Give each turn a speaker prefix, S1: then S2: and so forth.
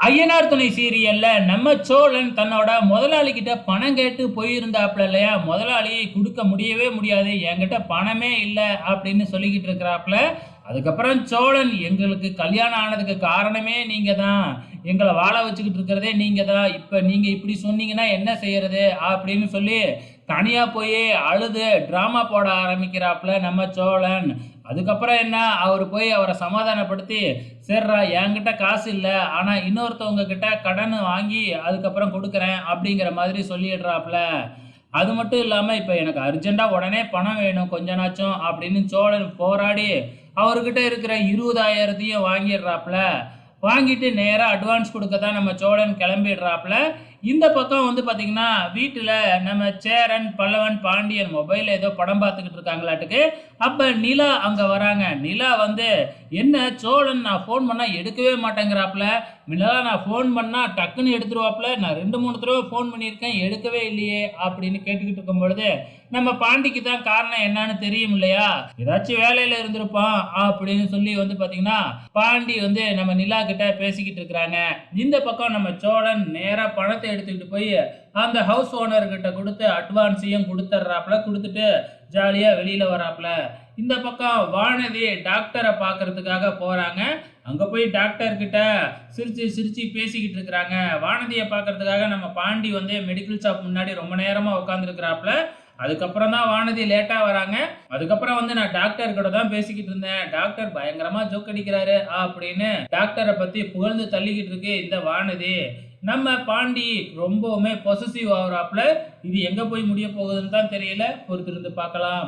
S1: ஐயனார் துணை சீரியல்ல நம்ம சோழன் தன்னோட முதலாளி கிட்ட பணம் கேட்டு போயிருந்தாப்புல இல்லையா? முதலாளி குடுக்க முடியவே முடியாது. என்கிட்ட பணமே இல்ல அப்படின்னு சொல்லிக்கிட்டு இருக்கிறாப்புல. அதுக்கப்புறம் சோழன், எங்களுக்கு கல்யாணம் ஆனதுக்கு காரணமே நீங்க தான். எங்கள வாழ வச்சுக்கிட்டு இருக்கிறதே நீங்க தான். இப்ப நீங்க இப்படி சொன்னீங்கன்னா என்ன செய்யறது? அப்படின்னு சொல்லி தனியா போய் அழுது டிராமா போட ஆரம்பிக்கிறாப்புல நம்ம சோழன். அதுக்கப்புறம் என்ன, அவரு போய் அவரை சமாதானப்படுத்தி, சரிடா என்கிட்ட காசு இல்ல. ஆனா இன்னொருத்தவங்க கிட்ட கடன் வாங்கி அதுக்கப்புறம் குடுக்குறேன் அப்படிங்கிற மாதிரி சொல்லிடுறாப்புல. அது மட்டும் இல்லாம இப்ப எனக்கு அர்ஜென்ட்டா உடனே பணம் வேணும் கொஞ்சனாச்சும் அப்படின்னு சோழன் போராடி அவர்கிட்ட இருக்கிற 20,000த்தையும் வாங்கிடுறாப்புல. வாங்கிட்டு நேரா அட்வான்ஸ் குடுக்க தான் நம்ம சோழன் கிளம்பிடுறாப்புல. இந்த பக்கம் வந்து பார்த்தீங்கன்னா, வீட்டுல நம்ம சேரன், பல்லவன், பாண்டியன் மொபைல்ல ஏதோ படம் பார்த்துக்கிட்டு இருக்காங்களாட்டுக்கு. அப்ப நிலா அங்க வராங்க. நிலா வந்து, "என்ன சோழன் நான் ஃபோன் பண்ணா எடுக்கவே மாட்டேங்கிறாப்புல. முன்னலாம் நான் ஃபோன் பண்ணா டக்குன்னு எடுத்துருவாப்புல. நான் 2, 3 தடவ ஃபோன் பண்ணியிருக்கேன். எடுக்கவே இல்லையே!" அப்படின்னு கேட்டுக்கிட்டு இருக்கும்பொழுது, நம்ம பாண்டிக்கு தான் காரணம் என்னன்னு தெரியும் இல்லையா? ஏதாச்சும் வேலையில இருந்திருப்பான் அப்படின்னு சொல்லி வந்து பார்த்தீங்கன்னா, பாண்டி வந்து நம்ம நிலா கிட்ட பேசிக்கிட்டு இருக்கிறாங்க. இந்த பக்கம் நம்ம சோழன் நேரா பணத்த எடுத்துக்கிட்டு போய் அந்த ஹவுஸ் ஓனர் கிட்ட குடுத்து அட்வான்ஸையும் குடுத்துடுறாப்புல. குடுத்துட்டு ஜாலியா வெளியில வராப்புல. இந்த பக்கம் வானதி டாக்டர பார்க்கறதுக்காக போறாங்க. அங்க போய் டாக்டர் கிட்ட சிரிச்சு சிரிச்சு பேசிக்கிட்டு இருக்கிறாங்க. வானதிய பார்க்கறதுக்காக நம்ம பாண்டி வந்து மெடிக்கல் ஷாப் முன்னாடி ரொம்ப நேரமா உட்கார்ந்திருக்கிறாப்புல. அதுக்கப்புறம் தான் வானதி லேட்டா வராங்க. அதுக்கப்புறம் வந்து, "நான் டாக்டர் கூட தான் பேசிக்கிட்டு இருந்தேன். டாக்டர் பயங்கரமா ஜோக் அடிக்கிறாரு" அப்படின்னு டாக்டர பத்தி புகழ்ந்து தள்ளிக்கிட்டு இருக்கு இந்த வானதி. நம்ம பாண்டி ரொம்பவுமே பொசசிவ் ஆகுறாப்புல. இது எங்க போய் முடிய போகுதுன்னு தான் தெரியல. பொறுத்திருந்து பார்க்கலாம்.